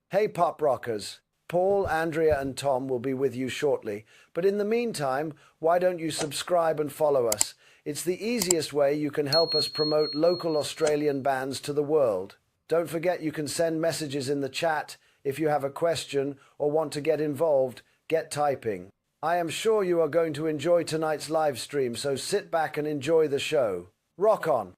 Hey, pop rockers. Paul, Andrea, and Tom will be with you shortly. But in the meantime, why don't you subscribe and follow us? It's the easiest way you can help us promote local Australian bands to the world. Don't forget you can send messages in the chat if you have a question or want to get involved. Get typing. I am sure you are going to enjoy tonight's live stream, so sit back and enjoy the show. Rock on.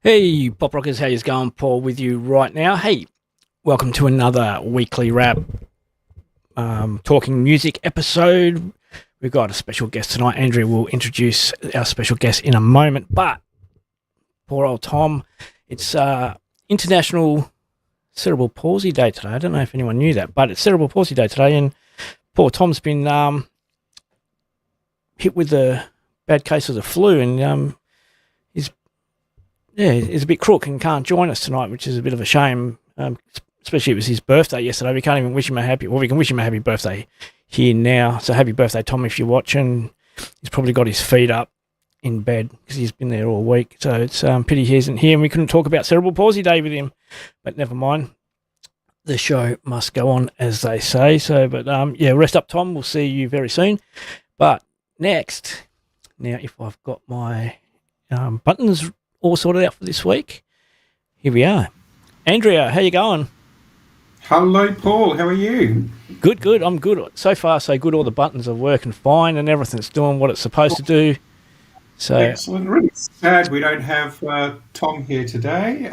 Hey, Pop Rockers, how you going? Paul with you right now. Hey, welcome to another weekly wrap talking music episode. We've got a special guest tonight. Andrea will introduce our special guest in a moment, but poor old Tom, it's International Cerebral Palsy Day today. I don't know if anyone knew that, but it's Cerebral Palsy Day today, and poor Tom's been hit with a bad case of the flu, and he's a bit crook and can't join us tonight, which is a bit of a shame, especially it was his birthday yesterday. We can't even wish him a happy, well, we can wish him a happy birthday here now. So happy birthday, Tom, if you're watching. He's probably got his feet up in bed because he's been there all week. So it's pity he isn't here and we couldn't talk about Cerebral Palsy Day with him. But never mind. The show must go on, as they say. So, but rest up, Tom. We'll see you very soon. But next, now if I've got my buttons all sorted out for this week, here we are. Andrea, how you going? Hello, Paul. How are you? Good. I'm good. So far, so good. All the buttons are working fine and everything's doing what it's supposed to do. So excellent. Really sad we don't have Tom here today.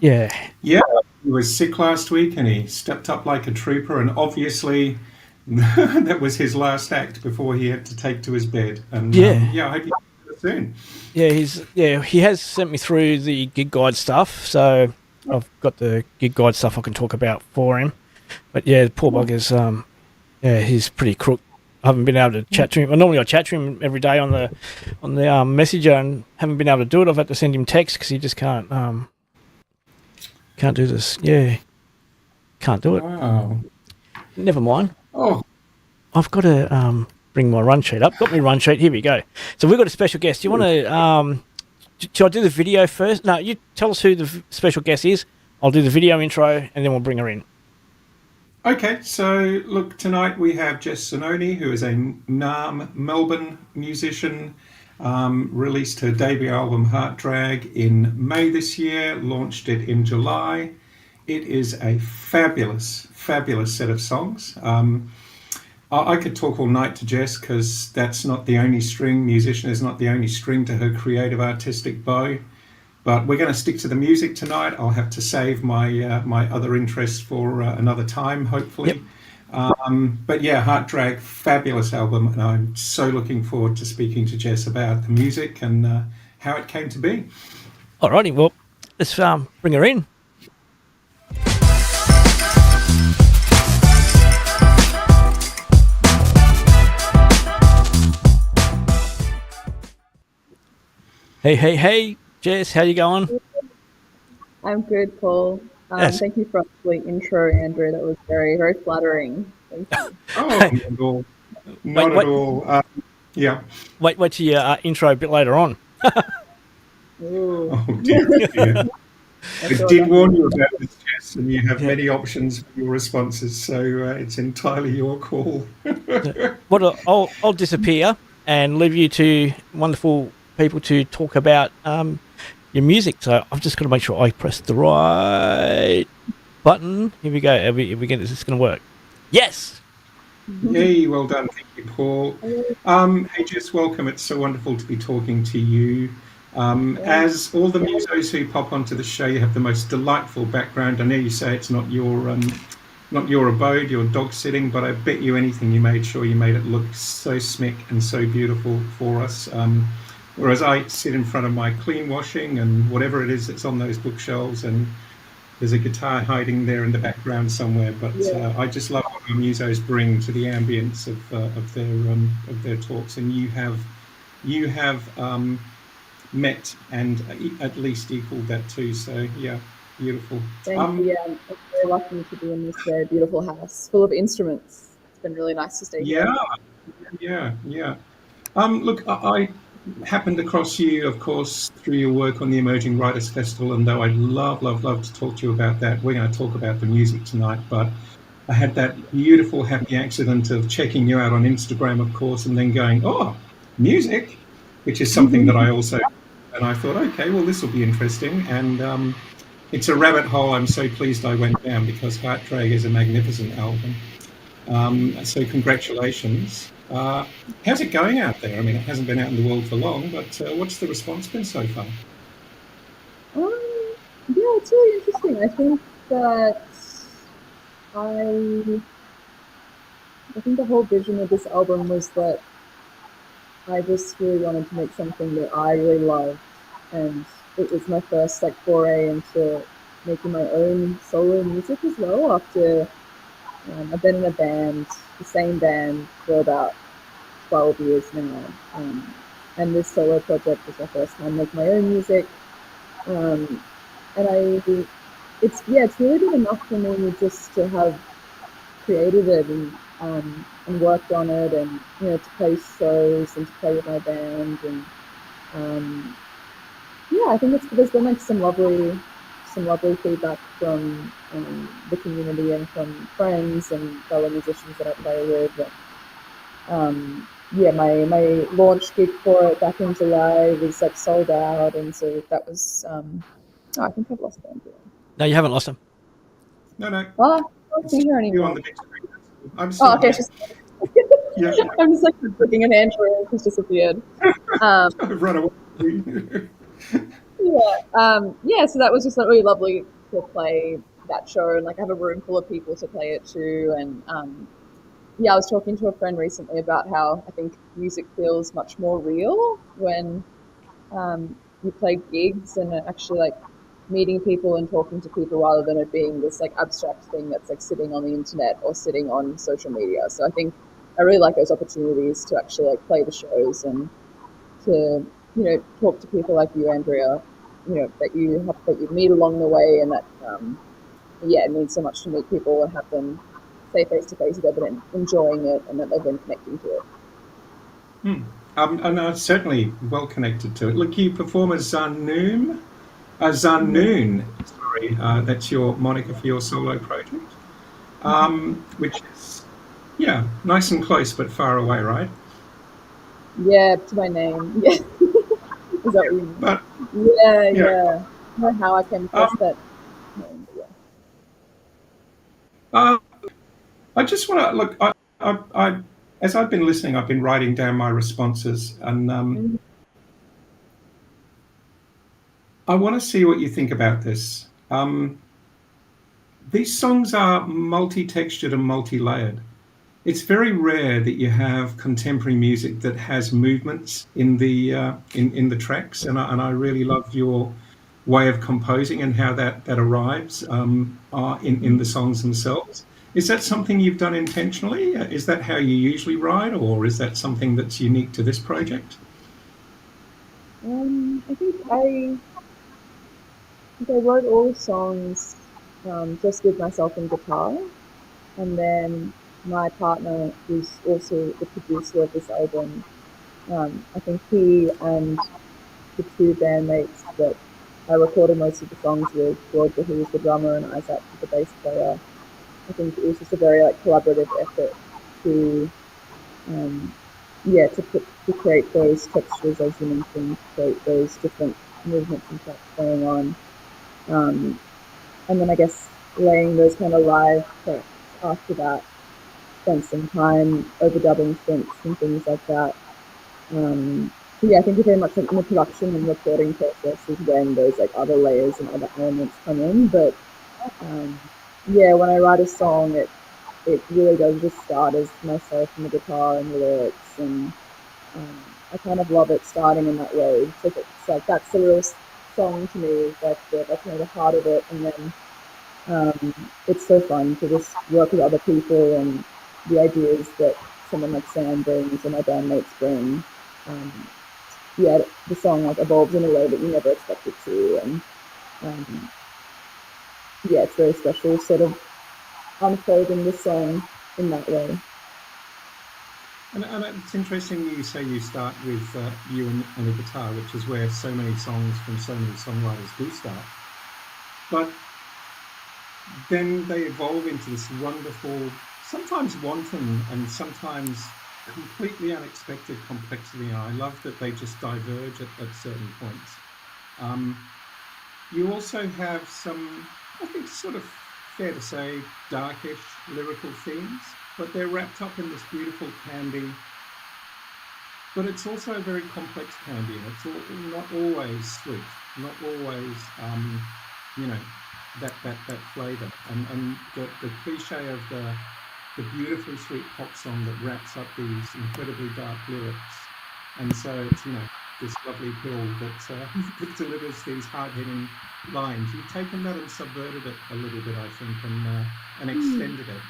Yeah, he was sick last week and he stepped up like a trooper, and obviously that was his last act before he had to take to his bed. And I hope you see it soon. He has sent me through the gig guide stuff, so I've got the gig guide stuff I can talk about for him. But the poor bugger's he's pretty crook. I haven't been able to chat to him. Normally I chat to him every day on the messenger, and haven't been able to do it. I've had to send him text because he just can't do this. Yeah, can't do it. Wow. Never mind. Oh, I've got to bring my run sheet up. Got my run sheet. Here we go. So we've got a special guest. Do you want to? Shall I do the video first? No, you tell us who the special guest is. I'll do the video intro and then we'll bring her in. okay. So look, tonight we have Jezz Zanoni, who is a Melbourne musician. Released her debut album Heart Drag in May this year, launched it in July. It is a fabulous set of songs. I could talk all night to Jess because that's not the only string. Musician is not the only string to her creative artistic bow. But we're going to stick to the music tonight. I'll have to save my my other interests for another time, hopefully. But Heart Drag, fabulous album, and I'm so looking forward to speaking to Jess about the music and how it came to be. Alrighty, well, let's bring her in. Hey, Jess, how you going? I'm good, Paul. Yes. Thank you for the sweet intro, Andrew. That was very, very flattering. Thank you. Oh, not at all. Yeah. Wait till your intro a bit later on. Ooh. Oh, dear. I did warn you about this, Jess, and you have many options for your responses, so it's entirely your call. I'll disappear and leave you to wonderful people to talk about your music. So I've just got to make sure I press the right button. Here we go. Is this going to work? Yes. Yay, well done. Thank you, Paul. Hey, Jess, welcome. It's so wonderful to be talking to you. As all the musos who pop onto the show, you have the most delightful background. I know you say it's not your abode, your dog sitting, but I bet you anything you made sure you made it look so smick and so beautiful for us. Whereas I sit in front of my clean washing and whatever it is that's on those bookshelves, and there's a guitar hiding there in the background somewhere. But I just love what our musos bring to the ambience of their talks, and you have met and at least equaled that too. So Beautiful. Thank you. Yeah, I'm very lucky to be in this very beautiful house full of instruments. It's been really nice to stay here. Yeah, yeah. Look, I happened across you, of course, through your work on the Emerging Writers Festival, and though I'd love to talk to you about that, we're going to talk about the music tonight, but I had that beautiful, happy accident of checking you out on Instagram, of course, and then going, oh, music, which is something that I also, and I thought, okay, well, this will be interesting, and it's a rabbit hole I'm so pleased I went down because Heart Drag is a magnificent album. So congratulations. How's it going out there? I mean, it hasn't been out in the world for long, but what's the response been so far? Yeah, it's really interesting. I think that I think the whole vision of this album was that I just really wanted to make something that I really loved, and it was my first like foray into making my own solo music as well. After I've been in a band, the same band, for about 12 years now, and this solo project was my first time making my own music, and it's really been enough for me just to have created it and worked on it, and to play shows and to play with my band, and yeah, I think there's been like some lovely feedback from the community and from friends and fellow musicians that I play with. Yeah, my launch gig for it back in July was like sold out, and so that was I think I've lost Andrea. No, you haven't lost them. No. Oh, I don't see her You on anymore. the big screen. I'm still Okay, here. Yeah. I'm just like looking at Andrea and she's disappeared. I've run away. Yeah, so that was just like really lovely to play that show, and like have a room full of people to play it to. And yeah, I was talking to a friend recently about how I think music feels much more real when you play gigs and actually like meeting people and talking to people, rather than it being this like abstract thing that's like sitting on the internet or sitting on social media. So I think I really like those opportunities to actually like play the shows and to talk to people like you, Andrea, that you meet along the way, and that yeah, it means so much to meet people and have them say face to face that they've been enjoying it and that they've been connecting to it. And I'm certainly well connected to it. Look, you perform as Zanoon. Zanoon, sorry, that's your moniker for your solo project, which is, yeah, nice and close but far away, right? Yeah, to my name. Yeah. Is that what you mean? But Yeah. yeah, I don't know how I came across that name, but uh, I just want to look. I, as I've been listening, I've been writing down my responses, and yeah. I want to see what you think about this. These songs are multi-textured and multi-layered. It's very rare that you have contemporary music that has movements in the tracks, and I really love your way of composing and how that arrives in the songs themselves. Is that something you've done intentionally? Is that how you usually write, or is that something that's unique to this project? I think I wrote all the songs just with myself and guitar, and then my partner, who's also the producer of this album, I think he and the two bandmates that I recorded most of the songs with, Georgia, who was the drummer, and Isaac, the bass player. I think it was just a very like collaborative effort to, to create those textures, as you mentioned, to create those different movements and tracks going on, and then I guess laying those kind of live tracks after that. Spent some time overdubbing synths and things like that. So yeah, I think very much like in the production and recording process is when those like other layers and other elements come in. But yeah, when I write a song, it really does just start as myself and the guitar and the lyrics, and I kind of love it starting in that way. So it's like that's the real song to me. That's the heart of it, and then it's so fun to just work with other people and the ideas that someone like Sam brings and my bandmates bring. Yeah, the song like evolves in a way that you never expect it to, and very special, sort of unfolding the song in that way. And it's interesting you say you start with you and a guitar, which is where so many songs from so many songwriters do start. But then they evolve into this wonderful, sometimes wanton and sometimes completely unexpected complexity. And I love that they just diverge at certain points. You also have some, I think, sort of fair to say, darkish lyrical themes, but they're wrapped up in this beautiful candy. But it's also a very complex candy, and it's not always sweet, not always, that flavour. And the cliche of the beautifully sweet pop song that wraps up these incredibly dark lyrics. And so it's, this lovely pill that delivers these hard-hitting lines. You've taken that and subverted it a little bit, I think, and extended it.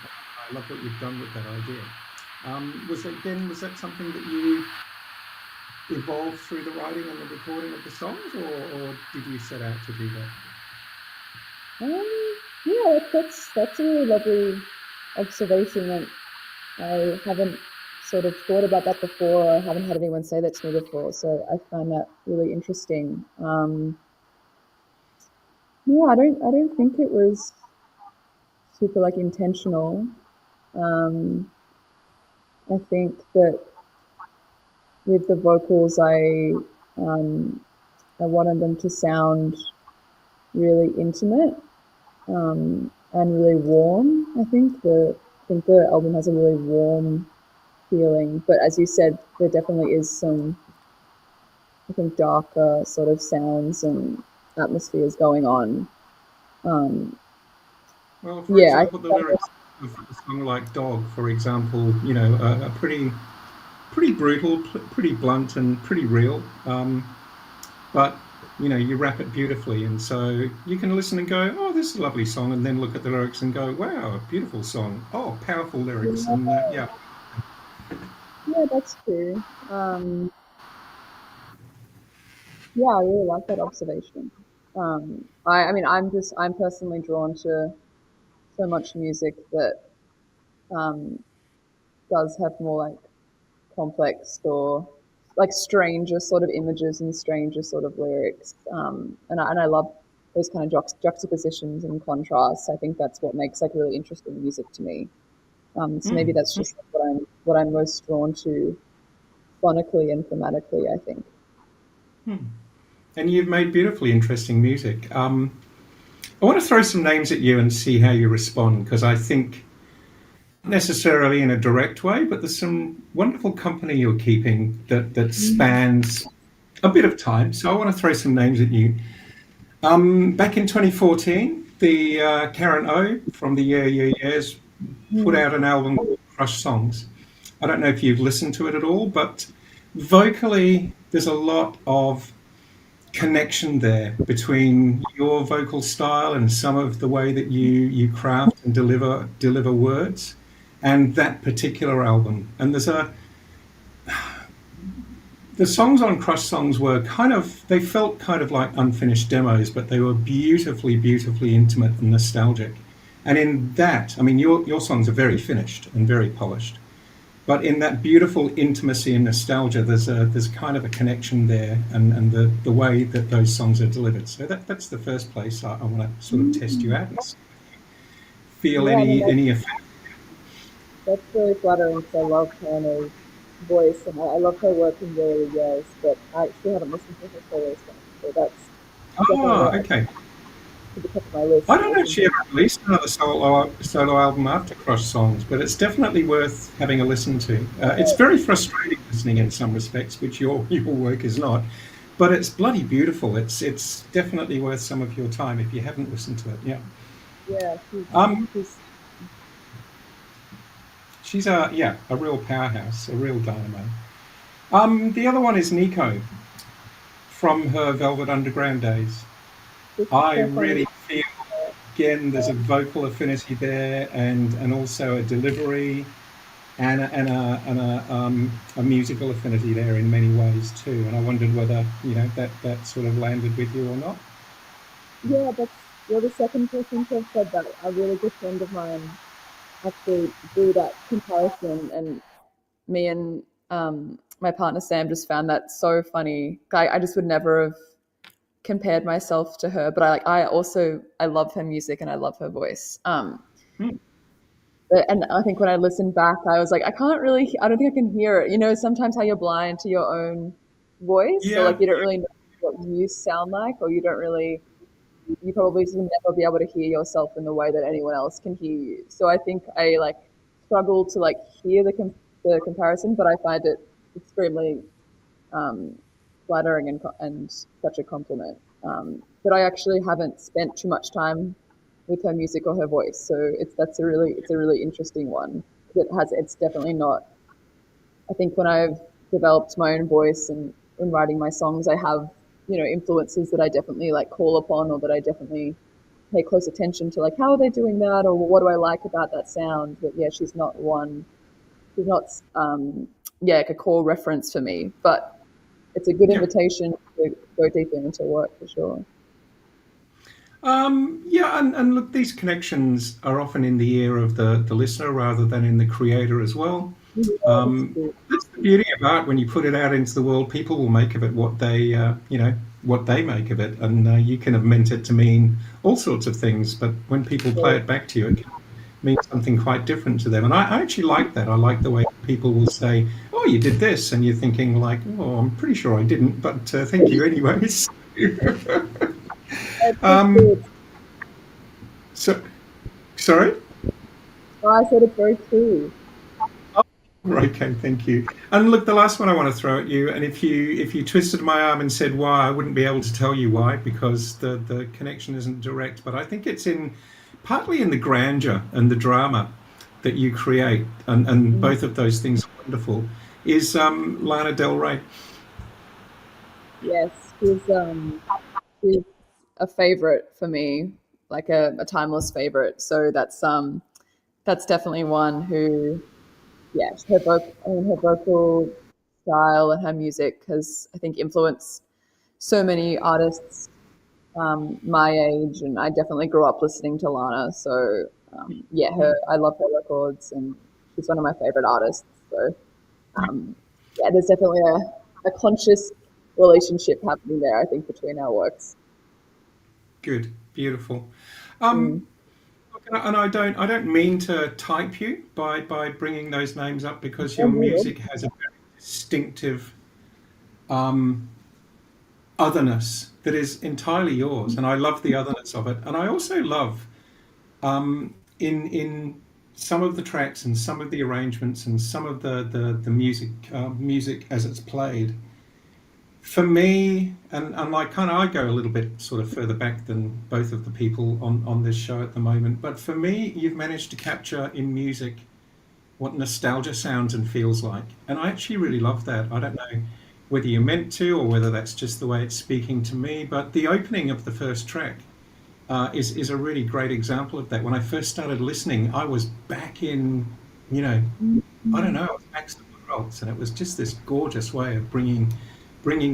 I love what you've done with that idea. Was that something that you evolved through the writing and the recording of the songs, or did you set out to do that? Yeah, that's a really lovely observation, and I haven't sort of thought about that before, or I haven't had anyone say that to me before, so I find that really interesting. Yeah, I don't think it was super like intentional. I think that with the vocals, I wanted them to sound really intimate and really warm. I think the album has a really warm feeling, but as you said, there definitely is some, I think, darker sort of sounds and atmospheres going on. Well, for example, the lyrics of a song like "Dog," for example, are pretty brutal, pretty blunt, and pretty real. But you wrap it beautifully, and so you can listen and go, "Oh, this is a lovely song," and then look at the lyrics and go, "Wow, a beautiful song. Oh, powerful lyrics." Yeah. And Yeah, that's true. Yeah, I really like that observation. I mean, I'm personally drawn to so much music that does have more like complex or like stranger sort of images and stranger sort of lyrics. And I love those kind of juxtapositions and contrasts. I think that's what makes like really interesting music to me. So maybe that's just what I'm most drawn to phonically and thematically, I think. And you've made beautifully interesting music. I want to throw some names at you and see how you respond, because I think, not necessarily in a direct way, but there's some wonderful company you're keeping that spans a bit of time. So I want to throw some names at you. Back in 2014, the Karen O from the Jezz put out an album called Crush Songs. I don't know if you've listened to it at all, but vocally there's a lot of connection there between your vocal style and some of the way that you craft and deliver words and that particular album. And the songs on Crush Songs were they felt kind of like unfinished demos, but they were beautifully intimate and nostalgic. And in that, I mean, your songs are very finished and very polished, but in that beautiful intimacy and nostalgia, there's kind of a connection there, and the way that those songs are delivered. So that's the first place I want to sort of test you out and feel any effect. That's really flattering because I love Hannah's voice and I love her work in really Jezz, but I actually haven't listened to her solo stuff, so that's okay. to the top of my list. I don't know if she ever released another solo album after Crush Songs, but it's definitely worth having a listen to. It's very frustrating listening in some respects, which your work is not, but it's bloody beautiful. It's definitely worth some of your time if you haven't listened to it. Yeah. Yeah. She's a real powerhouse, a real dynamo. The other one is Nico from her Velvet Underground days. I really feel, again, there's a vocal affinity there, and also a delivery, and a musical affinity there in many ways too. And I wondered whether that sort of landed with you or not. Yeah, You're the second person to have said that. A really good friend of mine actually drew that comparison, and me and my partner Sam just found that so funny. I just would never have compared myself to her, but I love her music and I love her voice. Hmm. And I think when I listened back, I was like, I don't think I can hear it. You know, sometimes how you're blind to your own voice, or like Yeah. you don't really know what you sound like, or you probably will never be able to hear yourself in the way that anyone else can hear you. So I think I like struggle to like hear the comparison, but I find it extremely um, flattering and such a compliment. But I actually haven't spent too much time with her music or her voice, so it's a really interesting one. It's definitely not. I think when I've developed my own voice and in writing my songs, I have influences that I definitely like call upon, or that I definitely pay close attention to, like how are they doing that, or what do I like about that sound. But yeah, she's not one. She's not yeah, like a core reference for me, but it's a good Yeah. invitation to go deeper into work for sure. Yeah, and look, these connections are often in the ear of the listener rather than in the creator as well. Yeah, that's Um, true. that's the beauty of art. When you put it out into the world, people will make of it what what they make of it, and you can have meant it to mean all sorts of things. But when people play So, it back to you, it can mean something quite different to them. And I actually like that. I like the way people will say, "Oh, you did this," and you're thinking like, "Oh, I'm pretty sure I didn't, but thank you anyways." it's um, good. so, sorry. Oh, I said it's very true. Okay, thank you. And look, the last one I want to throw at you, and if you twisted my arm and said why, I wouldn't be able to tell you why because the connection isn't direct. But I think it's in partly in the grandeur and the drama that you create, and Mm. both of those things are wonderful. Is Lana Del Rey? Yes, she's a favorite for me, like a timeless favorite. So that's definitely one who, yeah, her vocal style and her music has, I think, influenced so many artists my age, and I definitely grew up listening to Lana. So yeah, I love her records, and she's one of my favorite artists. So yeah, there's definitely a conscious relationship happening there, I think, between our works. Good, beautiful. Mm. Look, and I don't mean to type you by bringing those names up because Oh, your no. music has a very distinctive um, otherness that is entirely yours, and I love the otherness of it. And I also love in some of the tracks and some of the arrangements and some of the music as it's played. For me, and like kind of I go a little bit sort of further back than both of the people on this show at the moment, but for me, you've managed to capture in music what nostalgia sounds and feels like. And I actually really love that. I don't know whether you meant to or whether that's just the way it's speaking to me, but the opening of the first track is a really great example of that. When I first started listening, I was back in, you know, I don't know, I was back somewhere else, and it was just this gorgeous way of bringing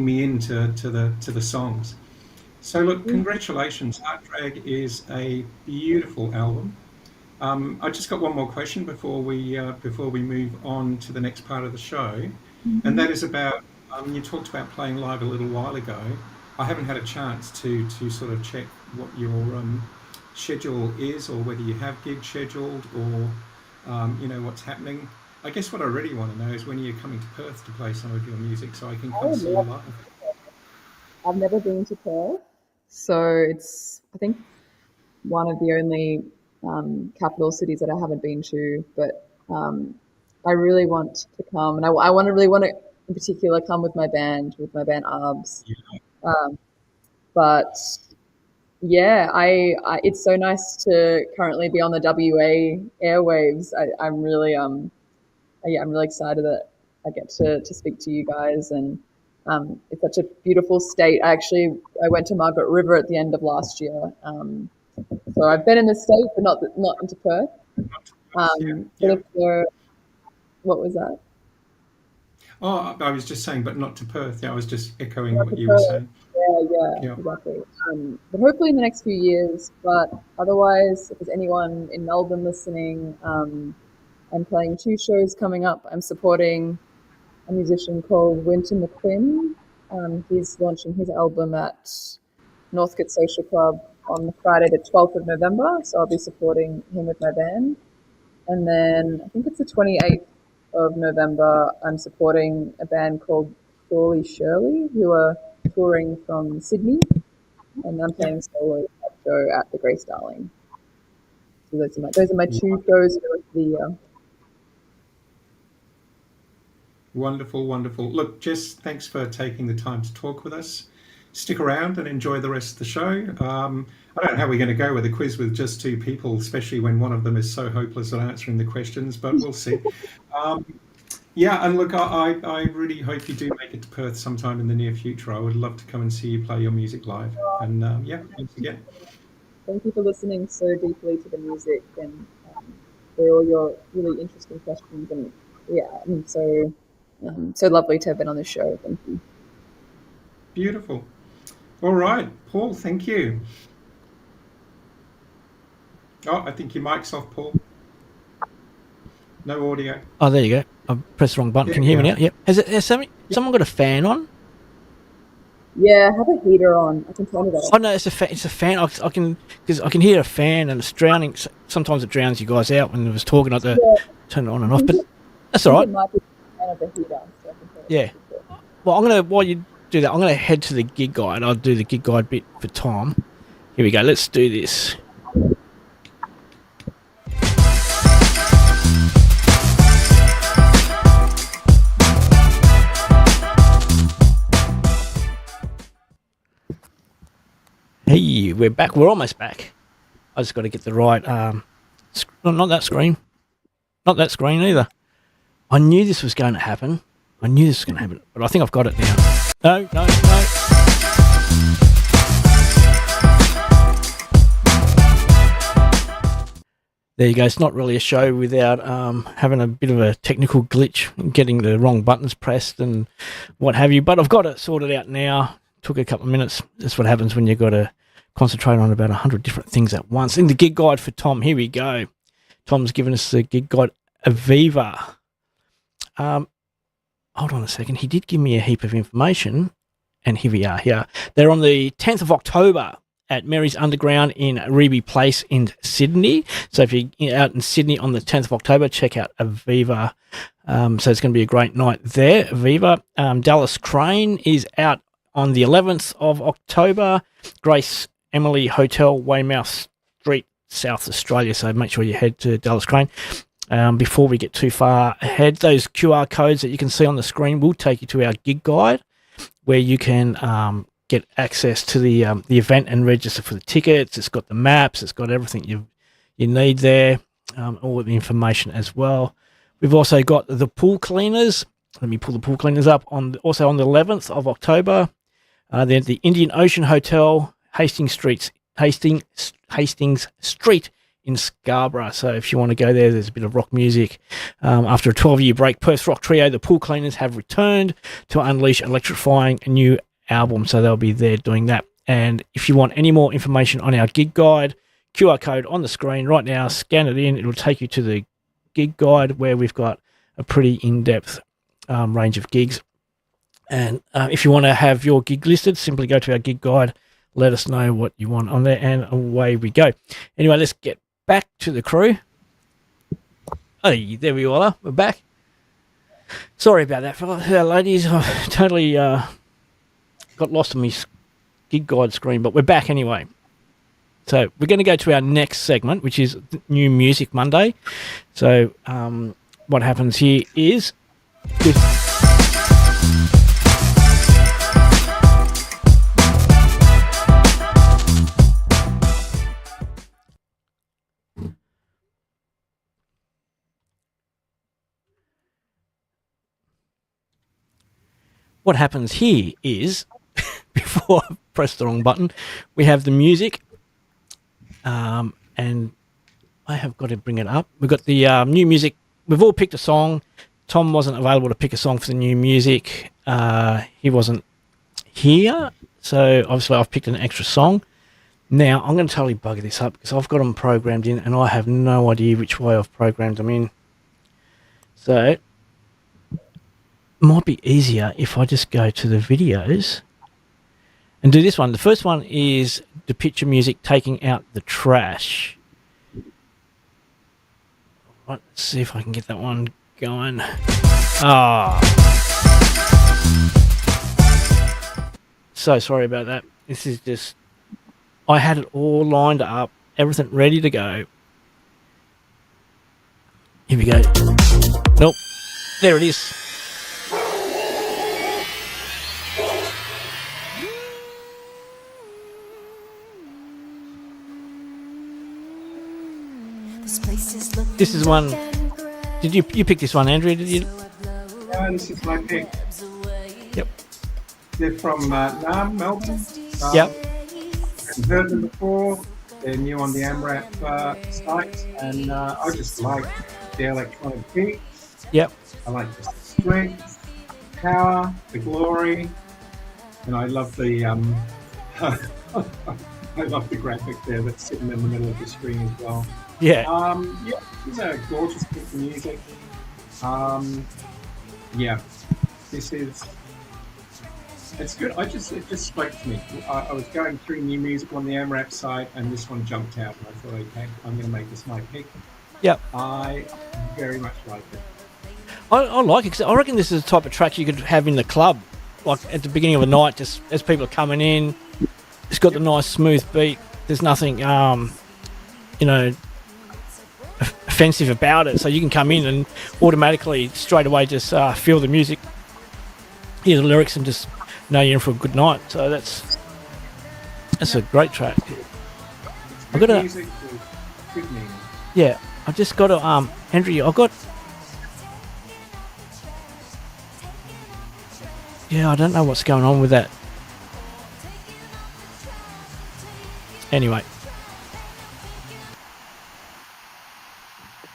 me into to the songs. So look, congratulations. Heart Drag is a beautiful album. I just got one more question before we move on to the next part of the show, and that is about you talked about playing live a little while ago. I haven't had a chance to sort of check what your schedule is, or whether you have gigs scheduled, or what's happening. I guess what I really want to know is when you're coming to Perth to play some of your music, so I can I come would see you love. live. I've never been to Perth, so it's, I think, one of the only capital cities that I haven't been to. But I really want to come, and I want to really want to, in particular, come with my band Arbs. Um, but yeah, it's so nice to currently be on the WA airwaves. I'm really yeah, I'm really excited that I get to speak to you guys, and it's such a beautiful state. I went to Margaret River at the end of last year, so I've been in the state, but not into Perth. Yeah, But yeah. if there, what was that? Oh, I was just saying, but not to Perth. Yeah, I was just echoing Not what to you were Perth. saying. Yeah. exactly. But hopefully in the next few years. But otherwise, if there's anyone in Melbourne listening, I'm playing 2 shows coming up. I'm supporting a musician called Winter McQuinn. He's launching his album at Northcote Social Club on the Friday, the 12th of November. So I'll be supporting him with my band. And then I think it's the 28th of November, I'm supporting a band called Crawley Shirley, who are touring from Sydney. And I'm playing solo at that show at the Grace Darling. So those are my 2 shows for the year. Wonderful, wonderful. Look, Jess, thanks for taking the time to talk with us. Stick around and enjoy the rest of the show. I don't know how we're going to go with a quiz with just 2 people, especially when one of them is so hopeless at answering the questions, but we'll see. Yeah, and look, I really hope you do make it to Perth sometime in the near future. I would love to come and see you play your music live. And yeah, thanks again. Thank you for listening so deeply to the music and for all your really interesting questions. And yeah, I'm so lovely to have been on the show. Thank you. Beautiful. All right, Paul, thank you. Oh, I think your mic's off, Paul. No audio. Oh, there you go. I pressed the wrong button. Can you hear me now? Yep. Has someone got a fan on? Yeah, I have a heater on. I can turn it off. Oh no, it's a fan. I can hear a fan and it's drowning. Sometimes it drowns you guys out when I was talking. I have to turn it on and off, but that's all right. It might be the fan of the heater, so I can turn it off. Well, while you do that, I'm gonna head to the gig guide. I'll do the gig guide bit for Tom. Here we go. Let's do this. Hey, we're back. We're almost back. I just got to get the right, not that screen. Not that screen either. I knew this was going to happen. But I think I've got it now. No. There you go. It's not really a show without having a bit of a technical glitch, getting the wrong buttons pressed and what have you. But I've got it sorted out now. Took a couple of minutes. That's what happens when you've got to concentrate on about 100 different things at once. In the gig guide for Tom, here we go. Tom's given us the gig guide, Aviva. Hold on a second. He did give me a heap of information, and here we are. Here they're on the 10th of October at Mary's Underground in Reby Place in Sydney. So if you're out in Sydney on the 10th of October, check out Aviva. So it's going to be a great night there. Aviva. Dallas Crane is out on the 11th of October, Grace Emily Hotel, Weymouth Street, South Australia. So make sure you head to Dallas Crane. Before we get too far ahead, those QR codes that you can see on the screen will take you to our gig guide, where you can get access to the event and register for the tickets. It's got the maps. It's got everything you need there, all of the information as well. We've also got the pool cleaners. Let me pull the pool cleaners up. Also on the 11th of October, they're at the Indian Ocean Hotel, Hastings Street in Scarborough. So if you want to go there, there's a bit of rock music. After a 12-year break, Perth's rock trio, the Pool Cleaners, have returned to unleash electrifying a new album. So they'll be there doing that. And if you want any more information on our gig guide, QR code on the screen right now, scan it in. It'll take you to the gig guide where we've got a pretty in-depth range of gigs. And if you want to have your gig listed, simply go to our gig guide, let us know what you want on there, and away we go. Anyway, let's get back to the crew. Hey, there we all are. We're back. Sorry about that, fellas, ladies. I totally got lost on my gig guide screen, but we're back anyway. So we're going to go to our next segment, which is New Music Monday. So what happens here is... What happens here is, before I press the wrong button, we have the music, and I have got to bring it up. We've got the new music. We've all picked a song. Tom wasn't available to pick a song for the new music. He here. So obviously I've picked an extra song. Now I'm going to totally bugger this up because I've got them programmed in and I have no idea which way I've programmed them in. So it might be easier if I just go to the videos and do this one. The first one is the picture music taking out the trash. Right, let's see if I can get that one going. So sorry about that. This is just, I had it all lined up, everything ready to go. Here we go. Nope. There it is. This is one. Did you pick this one, Andrea? Did you? No, this is my pick. Yep. They're from Naarm, Melbourne. Yep. I've heard them before. They're new on the AMRAP site, and I just like the electronic beats. Yep. I like the strength, power, the glory, and I love the I love the graphic there that's sitting in the middle of the screen as well. Yeah. Yeah, these are gorgeous piece of music. Yeah, this is. It's good. It just spoke to me. I was going through new music on the AMRAP site, and this one jumped out, and I thought, okay, I'm going to make this my pick. Yep. I very much like it. I like it because I reckon this is the type of track you could have in the club, like at the beginning of a night, just as people are coming in. It's got the nice smooth beat. There's nothing, offensive about it. So you can come in and automatically, straight away, just feel the music, hear the lyrics, and just know you're in for a good night. So that's a great track. I've got music with good meaning. Yeah, I've just got to Andrew. I don't know what's going on with that. Anyway,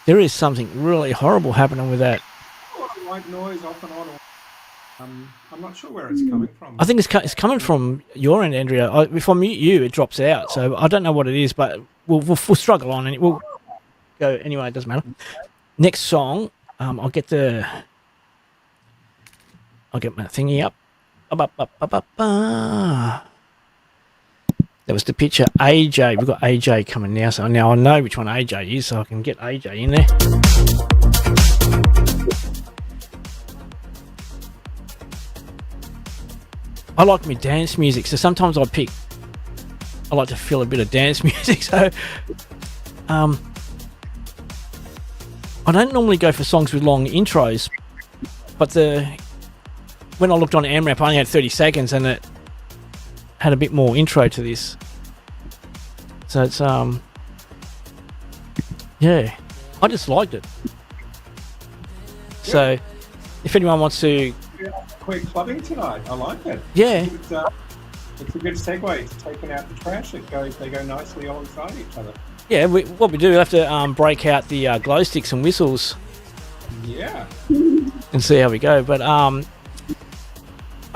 there is something really horrible happening with that. A lot of white noise off and on. I'm not sure where it's coming from. I think it's coming from your end, Andrea. If I mute you, it drops out. So I don't know what it is, but we'll struggle on, and it will go anyway. It doesn't matter. Next song, I'll get my thingy up. That was the picture. AJ. We've got AJ coming now, so now I know which one AJ is, so I can get AJ in there. I like my dance music, so sometimes I like to feel a bit of dance music, so I don't normally go for songs with long intros, but when I looked on AMRAP, I only had 30 seconds, and it had a bit more intro to this. So it's yeah, I just liked it. So if anyone wants to, Quick clubbing tonight. I like it. yeah, It's a good segue to taking out the trash. They go nicely alongside each other. yeah, what we do, we have to break out the glow sticks and whistles Yeah. and see how we go. But I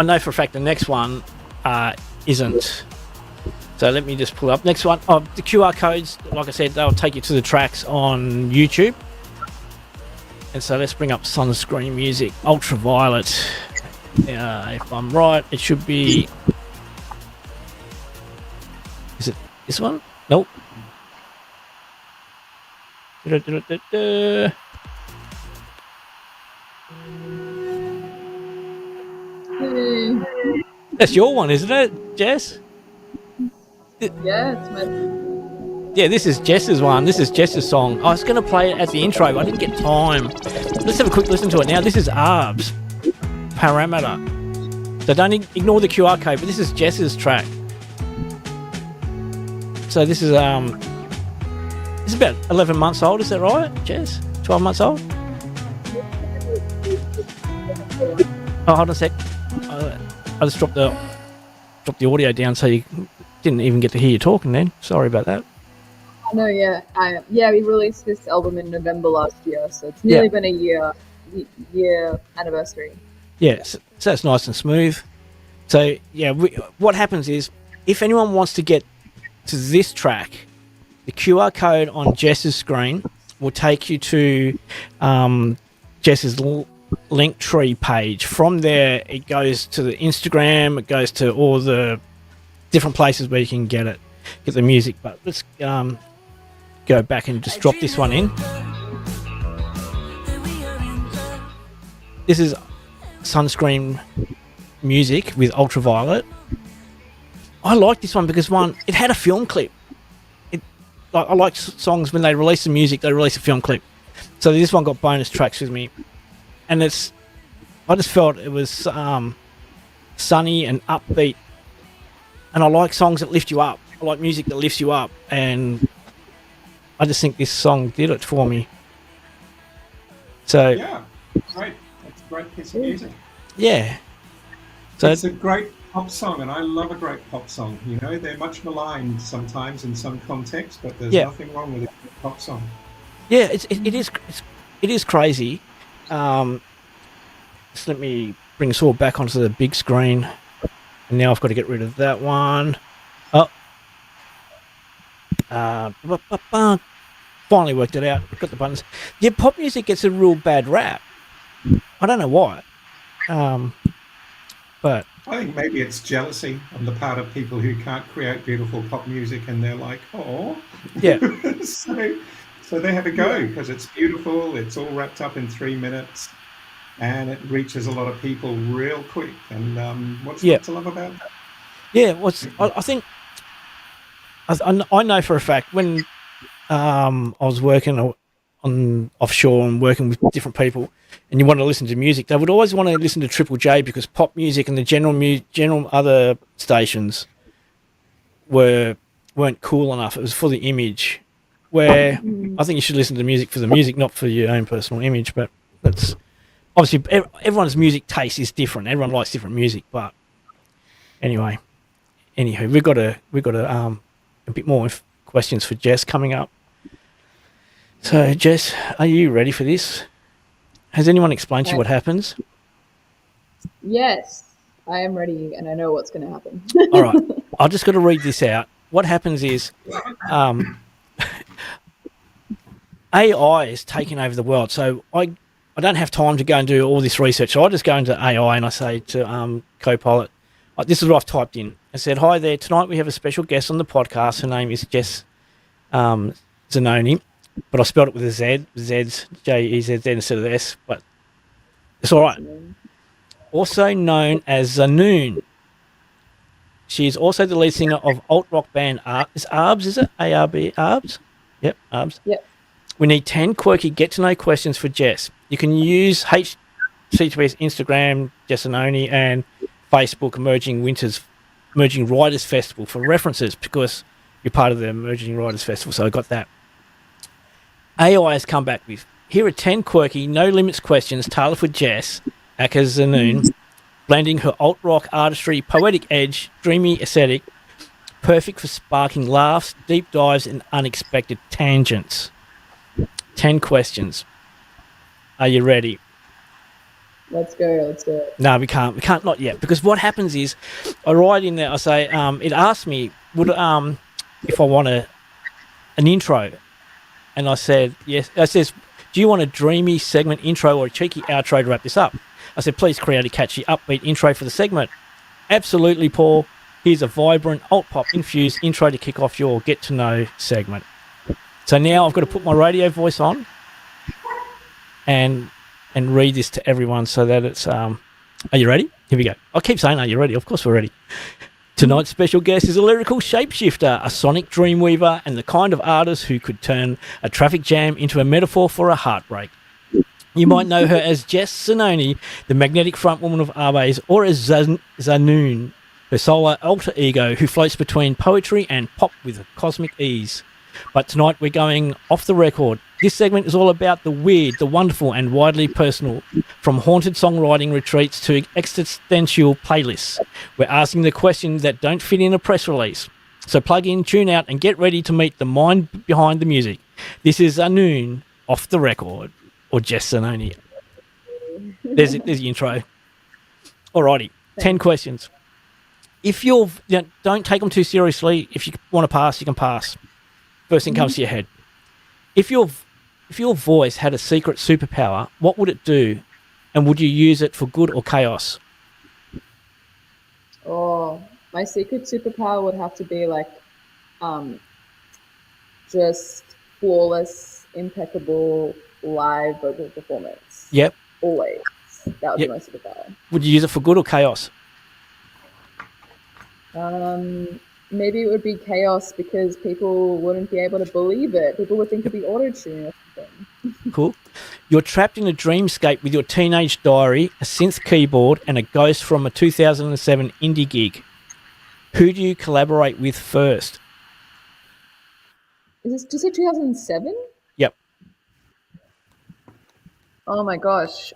know for a fact the next one isn't. So let me just pull up. Next one, the QR codes, like I said, they'll take you to the tracks on YouTube. And so let's bring up Sunscreen Music, Ultraviolet. If I'm right, it should be... Is it this one? Nope. That's your one, isn't it, Jezz? Yeah, it's my. Yeah, this is Jess's one. This is Jess's song. I was going to play it at the intro, but I didn't get time. Let's have a quick listen to it now. This is Arb's Parameter. So don't ignore the QR code, but this is Jess's track. So this is about 11 months old, is that right, Jezz? 12 months old? Oh, hold on a sec. I just dropped the audio down so you didn't even get to hear you talking then. Sorry about that. No, yeah, we released this album in November last year, so it's nearly been a year anniversary. Yeah, so it's nice and smooth. So yeah, what happens is if anyone wants to get to this track, the QR code on Jess's screen will take you to Jess's link tree page. From there, it goes to the Instagram. It goes to all the different places where you can get the music. But let's go back and just drop this one in. This is Sunscreen music with Ultraviolet. I like this one because it had a film clip. I like songs when they release the music, they release a film clip. So this one got bonus tracks with me, and I just felt it was sunny and upbeat, and I like songs that lift you up. I like music that lifts you up, and I just think this song did it for me. So yeah, great. That's a great piece of music. Yeah. So it's a great pop song, and I love a great pop song. You know, they're much maligned sometimes in some contexts, but there's nothing wrong with a good pop song. Yeah, it is crazy. Just let me bring us all back onto the big screen, and now I've got to get rid of that one. Finally worked it out. Got the buttons. Yeah, pop music gets a real bad rap. I don't know why. But I think maybe it's jealousy on the part of people who can't create beautiful pop music, and they're like, oh, yeah. So they have a go because it's beautiful. It's all wrapped up in 3 minutes, and it reaches a lot of people real quick. And what's not to love about that? Yeah, I think I know for a fact when I was working on offshore and working with different people, and you want to listen to music, they would always want to listen to Triple J because pop music and the general other stations weren't cool enough. It was for the image. Where I think you should listen to music for the music, not for your own personal image. But that's obviously everyone's music taste is different. Everyone likes different music. But anyway, we've got a bit more questions for Jess coming up. So Jess, are you ready for this? Has anyone explained to you what happens? Yes, I am ready, and I know what's going to happen. All right, I've just got to read this out. What happens is. AI is taking over the world, so I don't have time to go and do all this research. So I just go into AI and I say to Copilot, this is what I've typed in. I said, "Hi there. Tonight we have a special guest on the podcast. Her name is Jezz Zanoni, but I spelled it with a Z, Z's Jezz instead of the S. But it's all right. Also known as Zanoni. She is also the lead singer of alt rock band Arbs. Is it ARB? Arbs? Yep, Arbs. Yep. We need 10 quirky get-to-know questions for Jess. You can use HC2B's Instagram, Jezz Zanoni, and Facebook Emerging Writers Festival for references because you're part of the Emerging Writers Festival, so I got that. AI has come back with, here are 10 quirky, no-limits questions tailored for Jess, aka Zanoni, blending her alt-rock artistry, poetic edge, dreamy aesthetic, perfect for sparking laughs, deep dives, and unexpected tangents. 10 questions. Are you ready? Let's go. Let's do it. No, we can't. We can't, not yet. Because what happens is, I write in there, I say, it asks me, if I want an intro. And I said, yes. It says, do you want a dreamy segment intro or a cheeky outro to wrap this up? I said, please create a catchy, upbeat intro for the segment. Absolutely, Paul. Here's a vibrant, alt-pop infused intro to kick off your get-to-know segment. So now I've got to put my radio voice on and read this to everyone so that it's... Are you ready? Here we go. I keep saying, are you ready? Of course we're ready. Tonight's special guest is a lyrical shapeshifter, a sonic dreamweaver, and the kind of artist who could turn a traffic jam into a metaphor for a heartbreak. You might know her as Jezz Zanoni, the magnetic frontwoman of Arbes, or as Zanoni, her solo alter ego who floats between poetry and pop with a cosmic ease. But tonight we're going off the record. This segment is all about the weird, the wonderful and widely personal, from haunted songwriting retreats to existential playlists. We're asking the questions that don't fit in a press release. So plug in, tune out and get ready to meet the mind behind the music. This is Zanoni, off the record, or Jezz Zanoni. There's the intro. Alrighty, 10 questions. If you're, don't take them too seriously. If you want to pass, you can pass. First thing comes to your head. If your voice had a secret superpower, what would it do? And would you use it for good or chaos? Oh, my secret superpower would have to be like, um, just flawless, impeccable live vocal performance. Yep. Always. That would Yep. be my superpower. Would you use it for good or chaos? Maybe it would be chaos because people wouldn't be able to believe it. People would think it'd be auto-tune or something. Cool. You're trapped in a dreamscape with your teenage diary, a synth keyboard, and a ghost from a 2007 indie gig. Who do you collaborate with first? Is this, did you say 2007? Yep. Oh my gosh.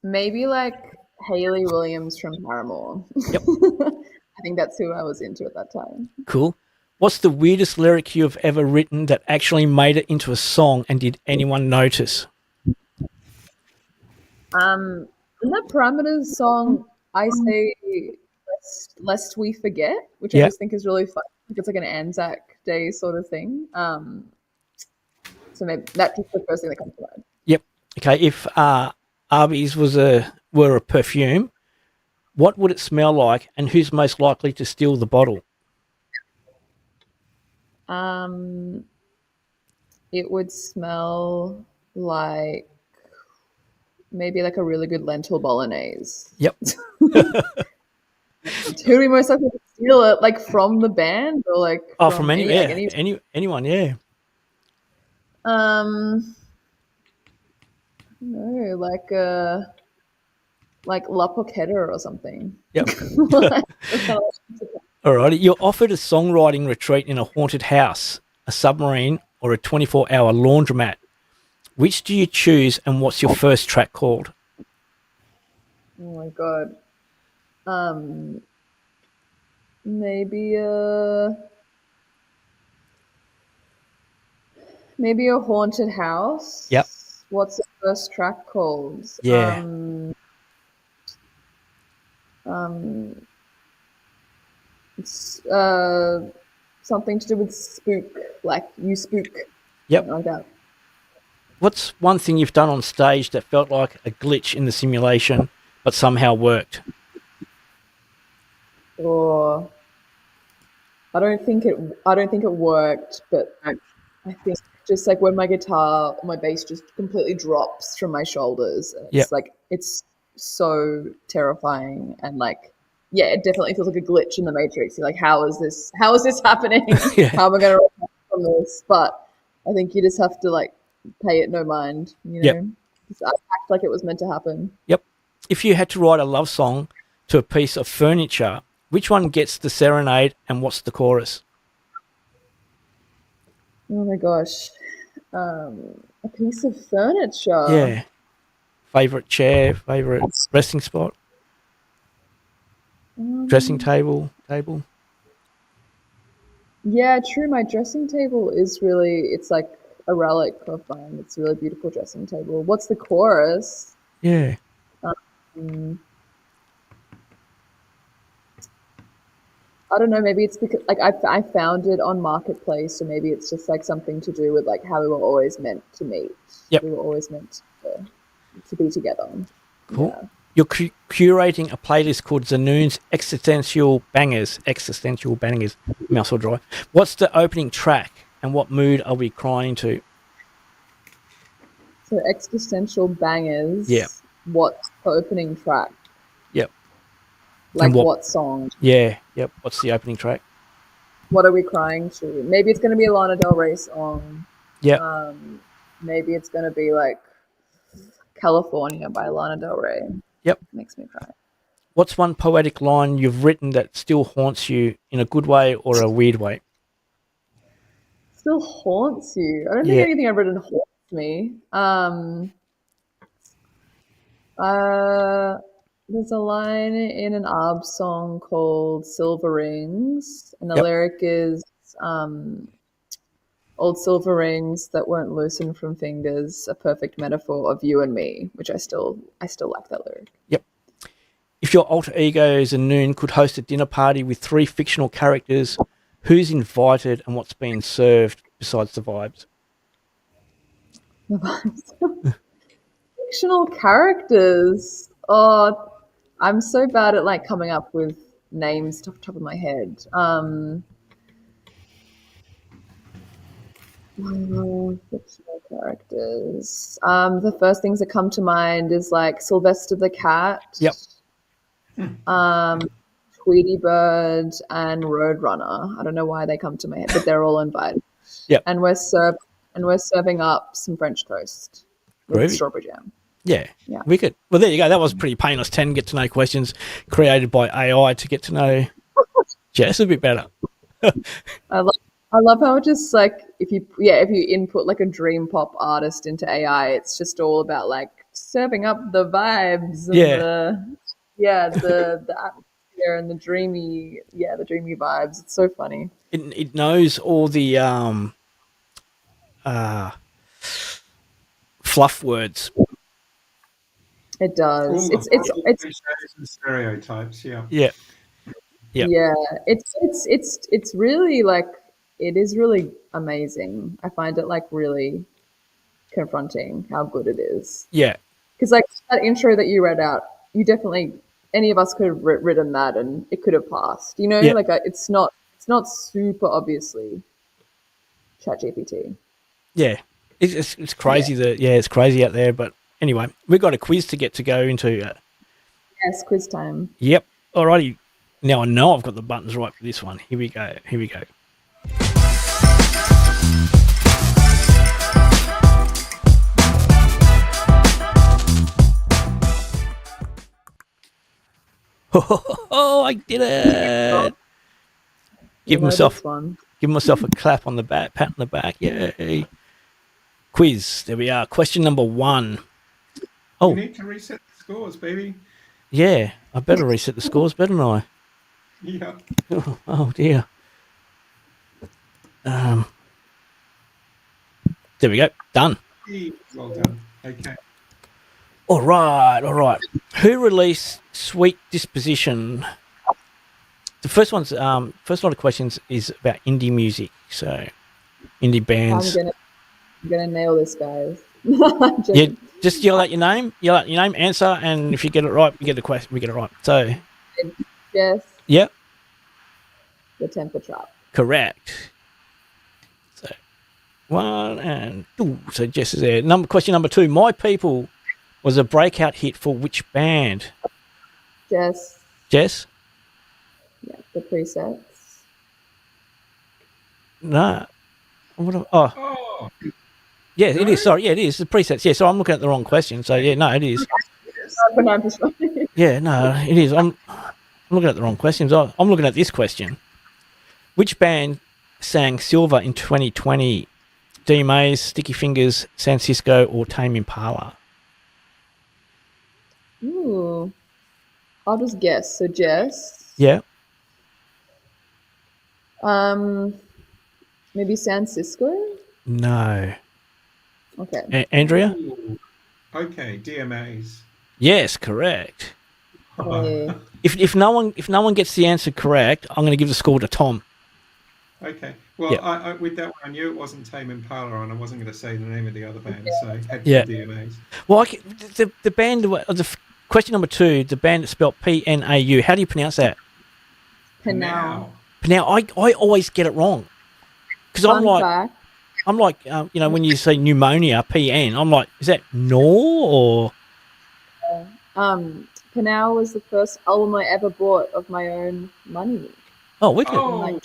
Maybe like Hayley Williams from Paramore. Yep. I think that's who I was into at that time. Cool. What's the weirdest lyric you've ever written that actually made it into a song, and did anyone notice? In that Parameters song, I say lest we forget, which I just think is really fun. It's like an Anzac Day sort of thing. So maybe that's just the first thing that comes to mind. Yep. Okay. If Arby's were a perfume, what would it smell like, and who's most likely to steal the bottle? It would smell like maybe like a really good lentil bolognese. Yep. Who are we most likely to steal it? Like from the band or like From anyone, yeah. No, like La Poqueta or something. Yep. Alrighty. You're offered a songwriting retreat in a haunted house, a submarine, or a 24-hour laundromat. Which do you choose, and what's your first track called? Oh my god. Maybe a haunted house. Yep. What's the first track called? Yeah. It's something to do with spook, like you spook. Yep. Like that. What's one thing you've done on stage that felt like a glitch in the simulation, but somehow worked? Or I don't think it worked, but I think just like when my guitar or my bass just completely drops from my shoulders, and it's like it's so terrifying, and like it definitely feels like a glitch in the Matrix. You're like, how is this happening? How am I going to recover from this? But I think you just have to like pay it no mind, you know, just act like it was meant to happen. Yep. If you had to write a love song to a piece of furniture, which one gets the serenade, and what's the chorus? Oh my gosh. A piece of furniture. Yeah. Favorite chair, favorite resting spot, dressing table. Yeah, true. My dressing table is really, it's like a relic of mine. It's a really beautiful dressing table. What's the chorus? Yeah. I don't know, maybe it's because like I found it on Marketplace, so maybe it's just like something to do with like how we were always meant to meet. Yep. We were always meant to be together. Cool. Yeah. You're curating a playlist called Zanoni's Existential Bangers. Mouthful dry. What's the opening track, and what mood are we crying to? So Existential Bangers. Yeah. What's the opening track? Yep. Like what song? Yeah. Yep. What's the opening track? What are we crying to? Maybe it's going to be a Lana Del Rey song. Yeah. Maybe it's going to be like California by Lana Del Rey. Yep. Makes me cry. What's one poetic line you've written that still haunts you in a good way or a weird way? Still haunts you? I don't think anything I've written haunts me. There's a line in an ARB song called Silver Rings, and the lyric is old silver rings that weren't loosened from fingers, a perfect metaphor of you and me, which I still like that lyric. Yep. If your alter ego Zanoon could host a dinner party with 3 fictional characters, who's invited and what's being served besides the vibes? Fictional characters. Oh, I'm so bad at like coming up with names off the top of my head. Fictional characters. The first things that come to mind is like Sylvester the cat. Yep. Tweety Bird and Roadrunner. I don't know why they come to my head, but they're all invited. Yep. And we're serving up some French toast with Groovy. strawberry jam. Yeah. Yeah. Wicked. Well, there you go. That was pretty painless. 10 get to know questions created by AI to get to know Jezz a bit better. I love how it just like if you input like a dream pop artist into AI, it's just all about like serving up the vibes and the atmosphere and the dreamy vibes. It's so funny. It knows all the fluff words. It does. All It's cliches and stereotypes. Yeah. Yeah. Yep. Yeah, it's really like it is really amazing. I find it like really confronting how good it is. Yeah. Because like that intro that you read out, you definitely any of us could have written that and it could have passed. You know, Yeah. like it's not super obviously ChatGPT. Yeah. It's crazy that it's crazy out there. But anyway, we've got a quiz to go into. Yes, quiz time. Yep. Alrighty. Now I know I've got the buttons right for this one. Here we go. Oh, I did it! Give myself a clap on the back, pat on the back. Yay! Quiz. There we are. Question number 1. Oh, You need to reset the scores, baby. yeah. I better reset the scores, better I? Yeah. Oh dear. There we go. Done. Well done. Okay. All right. Who released Sweet Disposition? The first lot of questions is about indie music. So, indie bands. I'm gonna nail this, guys. Yeah, just yell out your name. Answer, and if you get it right, we get the question. We get it right. So, Yes. yep, The Temper Trap. correct. So, 1 and 2. So Jess is there. Question number 2. My People was a breakout hit for which band? Yes. Jess? Yeah. The presets. No. Oh, Yeah, it is. Sorry, yeah, it is. The presets. Yeah, so I'm looking at the wrong question. So yeah, no, it is. Yeah, no, it is. I'm looking at the wrong questions. I'm looking at this question. Which band sang Silver in 2020? D Mays, Sticky Fingers, San Cisco, or Tame Impala? Ooh. I'll just guess. So Jess. Yeah. Maybe San Cisco? No. Okay. Andrea? ooh. Okay, DMAs. Yes, correct. Yeah. If no one gets the answer correct, I'm going to give the score to Tom. Okay. Well, Yeah. I with that one, I knew it wasn't Tame Impala, and I wasn't going to say the name of the other band, so I had Yeah. DMAs. Well, the band. Question number 2. The band that's spelled PNAU. How do you pronounce that? Panau. Now I always get it wrong because I'm like when you say pneumonia PN, I'm like, is that or Panau was the first album I ever bought of my own money. oh wicked. Oh, Like,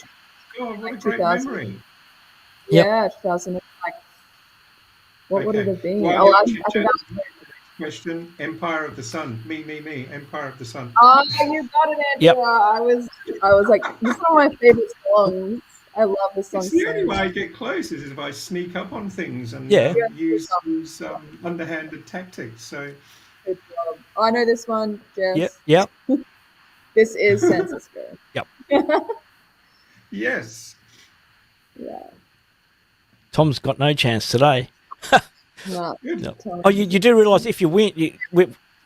God, what a like great 2000. memory. Yep. Yeah, 2000. Like, what would it Okay. have been? Well, I you think that was. question, Empire of the Sun. Me, Empire of the Sun. Oh, you got it, Andrea. Yep. I was like, this is one of my favorite songs. I love this song It's the so only way much. I get close is if I sneak up on things and Yeah. use underhanded tactics. So, Good job. Oh, I know this one, Jess. Yep. This is San Cisco. yes. Yeah. Tom's got no chance today. No, Good. No. tell me. Oh, you do realise if you win,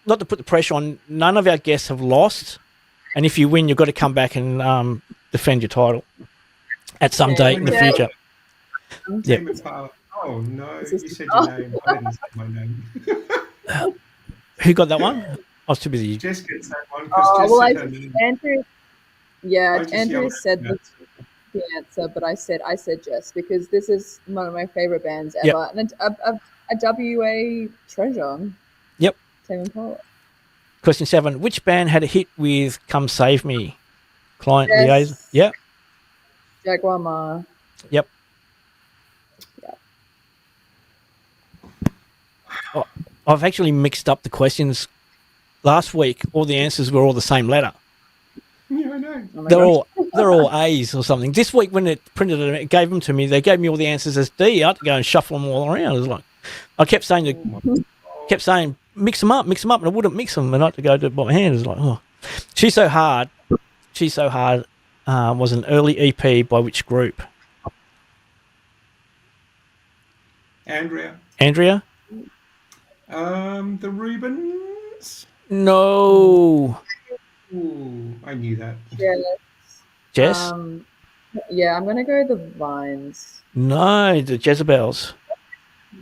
not to put the pressure on, none of our guests have lost, and if you win, you've got to come back and defend your title at some date in the Okay. future. Tame Impala. Oh no, you said your name. I didn't say my name. Who got that one? I was too busy. Jess gets that one Oh, because well, Jess said her name. Andrew. Yeah, I just Andrew yelled said at the answer, but I said Jess because this is one of my favorite bands Yep. ever, and a WA treasure. Yep. Tame Impala. Question 7. Which band had a hit with Come Save Me? Client Yes. liaison. Yep. Jaguar Ma. Yep. Yeah. Oh, I've actually mixed up the questions. Last week, all the answers were all the same letter. Yeah, I know. Oh my They're gosh. all A's or something. This week, when it printed it gave them to me. They gave me all the answers as D. I had to go and shuffle them all around. It was like I kept saying mix them up, and I wouldn't mix them, and I had to go do it by my hand. It was like, oh, She's So Hard. She's So Hard was an early EP by which group? Andrea. Andrea? The Rubens. No. Ooh, I knew that. Yeah. Jess? Yeah, I'm gonna go the Vines. No, the Jezebels.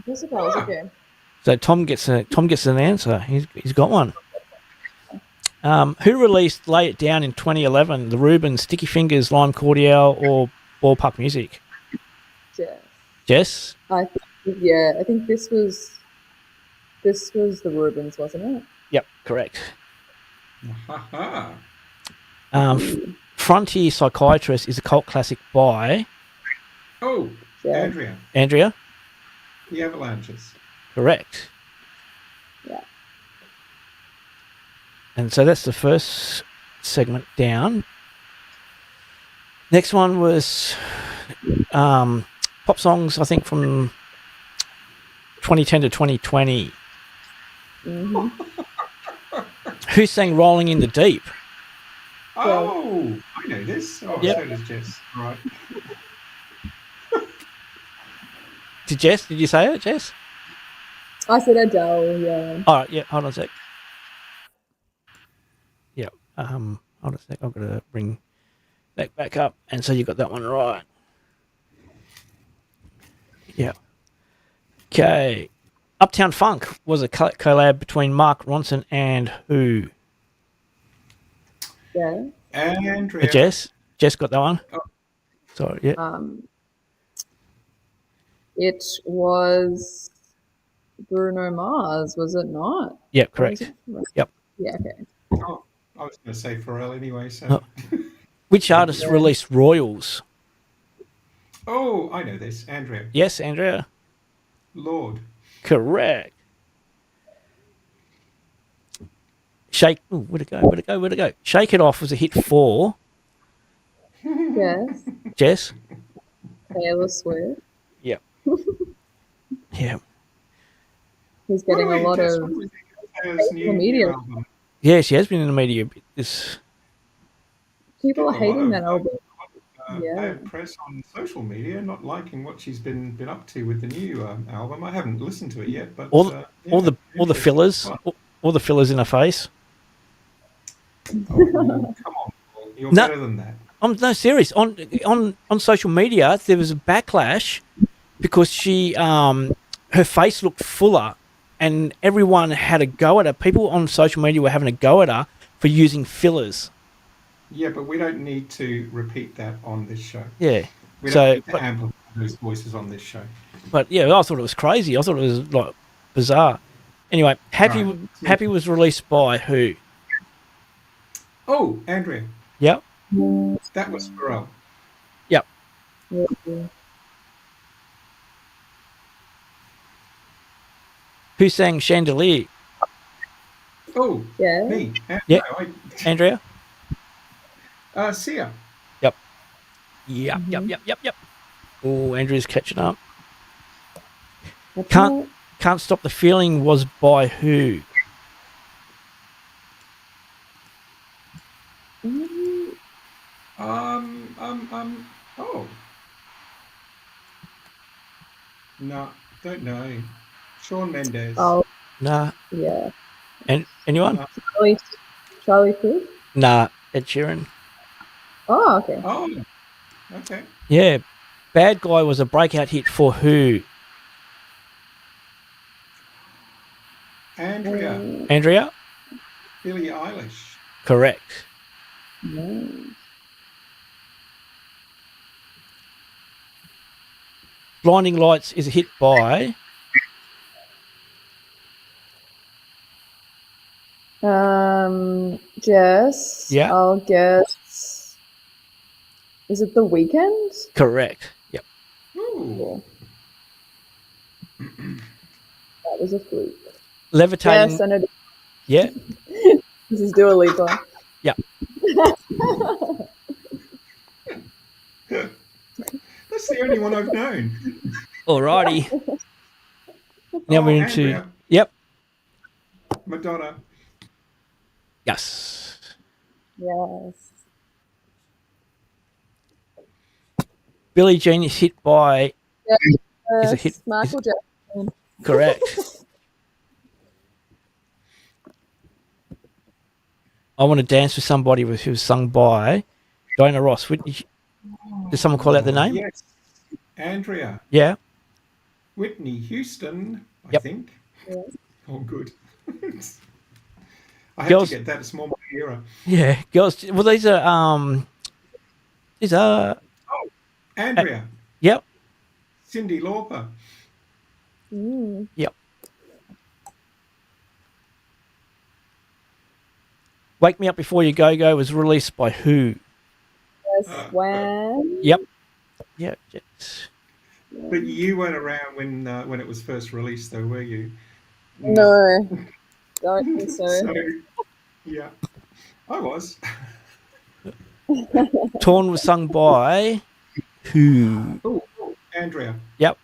Jezebels, okay. So Tom gets an answer. He's got one. Who released Lay It Down in 2011? The Rubens, Sticky Fingers, Lime Cordial, or Ballpark Music? Jess. Jess? I think this was the Rubens, wasn't it? Yep, correct. Ha Frontier Psychiatrist is a cult classic by Oh, Yeah. Andrea? The Avalanches. Correct. Yeah. And so that's the first segment down. Next one was pop songs, I think, from 2010 to 2020. Mm-hmm. Who sang Rolling in the Deep? Oh, I know this. Oh, Yep. so does Jess. Right. Did you say it, Jess? I said Adele, yeah. All right, yeah, hold on a sec. Yeah, hold on a sec. I've got to bring that back up. And so you got that one right. Yeah. Okay. Uptown Funk was a collab between Mark Ronson and who? Yeah. Andrea. Jess? Jess got that one? Oh. Sorry, yeah. It was Bruno Mars, was it not? Yeah, Or was correct. it- Yep. Yeah, okay. Oh, I was going to say Pharrell anyway. So. Oh. Which artist released Royals? Oh, I know this. Andrea. Yes, Andrea? Lord. Correct. Shake. Ooh, where'd it go? Shake It Off was a hit for Yes. Jess. Taylor Swift. Yep. Yeah. He's getting By a the way, lot Jess, of what was Taylor's new media. album? Yeah, she has been in the media a bit. people are Getting a lot hating of, that album. Yeah. bad press on social media, not liking what she's been up to with the new album. I haven't listened to it yet, but All the fillers, all the fillers in her face. Oh, come on, Paul. You're No. better than that. I'm no serious. On social media, there was a backlash because she her face looked fuller, and everyone had a go at her. People on social media were having a go at her for using fillers. Yeah, but we don't need to repeat that on this show. Yeah. We So, don't need to amplify those voices on this show. but yeah, I thought it was crazy. I thought it was like bizarre. Anyway, Right. Happy was released by who? Oh, Andrea. Yep. That was Pharrell. Yep. Yeah. Who sang Chandelier? Oh, Yeah. me. Yeah. No, Andrea? Sia. Yep. Yep. Oh, Andrea's catching up. That's Can't- it. Can't Stop the Feeling was by who? Oh. No, don't know. Shawn Mendes. Oh, Nah. yeah. And anyone? Charlie Puth? Nah, Ed Sheeran. Oh, okay. Oh, okay. Yeah, Bad Guy was a breakout hit for who? Andrea? Billie Eilish. Correct. No. Blinding Lights is a hit by... Jezz. Yeah. I'll guess. Is it The Weeknd? Correct. Yep. Ooh. That was a fluke. Levitating... Yes, I know. Yeah. This is Dua Lipa. Yeah. That's the only one I've known. Alrighty. Now we're into... Andrea. Yep. Madonna. Yes. Yes. Billie Jean is hit by... Is a Yes, hit... Michael Jackson. Correct. I Want to Dance with Somebody who was sung by Diana Ross. Whitney... Did someone call out the name? Yes. Andrea. Yeah. Whitney Houston, I Yep. think. Yeah. Oh, good. I had Girls- to get that. It's more my era. Yeah. Girls... Well, these are... These are... Andrea. Yep. Cyndi Lauper. Mm. Yep. Wake Me Up Before You Go Go was released by who? Yes, Wham. Yep. Yeah. Yes. But you weren't around when it was first released, though, were you? No, don't think so. Yeah, I was. Torn was sung by who? Oh, Andrea. Yep.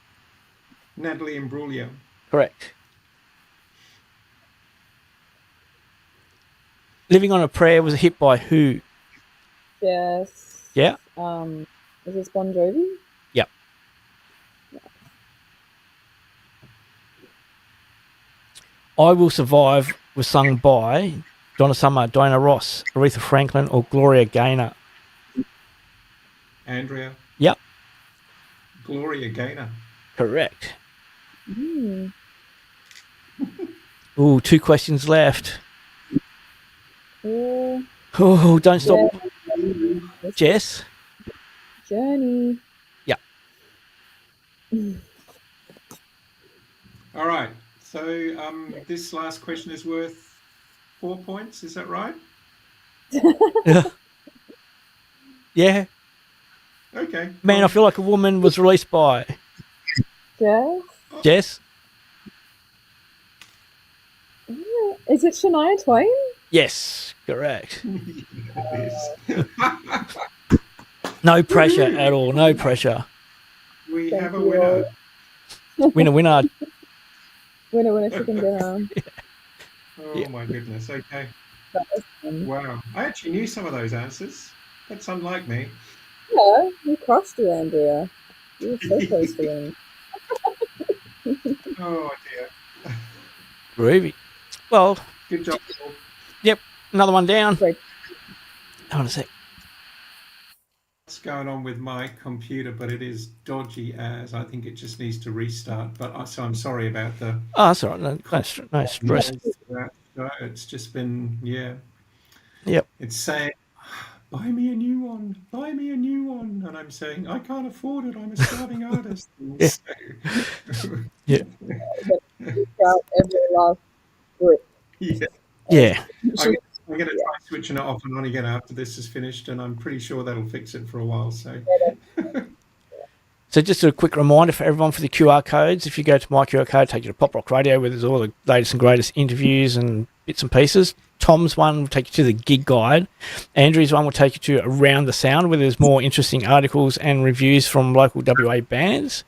Natalie Imbruglia. Correct. Living on a Prayer was a hit by who? Yes. Yeah. Is this Bon Jovi? Yep. I Will Survive was sung by Donna Summer, Diana Ross, Aretha Franklin, or Gloria Gaynor. Andrea. Yep. Gloria Gaynor. Correct. Mm. Ooh, 2 questions left. Yeah. Oh, don't stop. Yeah. Jess? Journey. Yeah. All right. So this last question is worth 4 points. Is that right? Yeah. Okay. Man, I Feel Like a Woman was released by Jess. Jess? Is it Shania Twain? Yes, correct. Yes. No pressure at all. No pressure. We Thank have a you. winner. Winner, winner. Winner, chicken dinner. Oh Yeah. my goodness. Okay. That was fun. Wow. I actually knew some of those answers. That's unlike me. Yeah, you crushed it, Andrea. You were so close to winning. Oh dear. Groovy. Well, Good job, Paul. another one down. Great. Hold on a sec. What's going on with my computer, but it is dodgy as I think it just needs to restart. So I'm sorry about the Oh, that's all right. No stress. It's just been, yeah. Yep. It's saying, buy me a new one, buy me a new one. And I'm saying, I can't afford it. I'm a starving artist. Yeah. So, Yeah. Out every last group. yeah. Yeah. I'm going to try switching it off and on again after this is finished, and I'm pretty sure that'll fix it for a while. So, So just a quick reminder for everyone for the QR codes. If you go to my QR code, take you to Pop Rock Radio, where there's all the latest and greatest interviews and bits and pieces. Tom's one will take you to the gig guide. Andrew's one will take you to Around the Sound, where there's more interesting articles and reviews from local WA bands.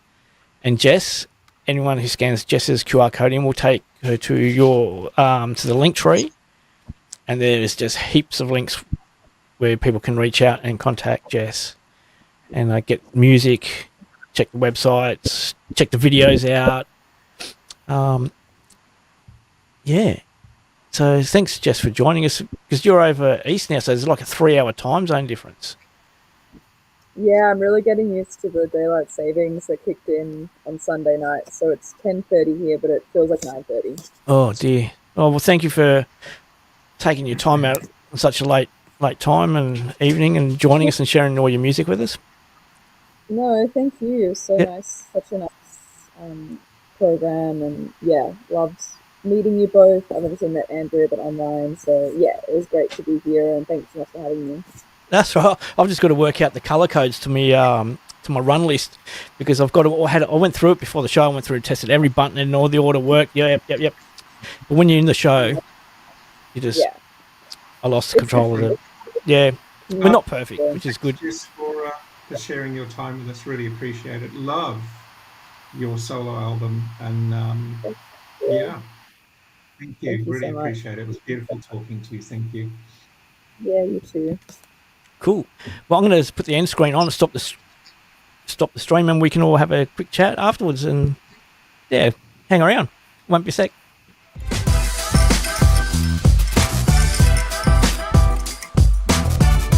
And Jess, anyone who scans Jess's QR code in will take her to your to the link tree. And there's just heaps of links where people can reach out and contact Jess and get music, check the websites, check the videos out. Yeah. So thanks, Jess, for joining us, because you're over east now, so there's like a 3-hour time zone difference. Yeah, I'm really getting used to the daylight savings that kicked in on Sunday night. So it's 10:30 here, but it feels like 9:30. Oh dear. Oh well, thank you for taking your time out on such a late time and evening and joining us and sharing all your music with us. No, thank you. It was so Yep. nice, such a nice program, and yeah, loved meeting you both. I've obviously met Andrea, but online. So yeah, it was great to be here, and thanks so much for having me. That's right. I've just got to work out the color codes to me to my run list, because I've got to. I went through it before the show. I went through and tested every button and all the order worked. Yep. But when you're in the show, you just I lost control of it. Yeah, we're not perfect, which is good. Just for sharing your time with us, really appreciate it. Love your solo album, and yeah, thank you. Thank you Really so much. appreciate it. It was beautiful talking to you. Thank you. Yeah, you too. Cool. Well, I'm going to put the end screen on and stop the stream, and we can all have a quick chat afterwards. And yeah, hang around. Won't be a sec.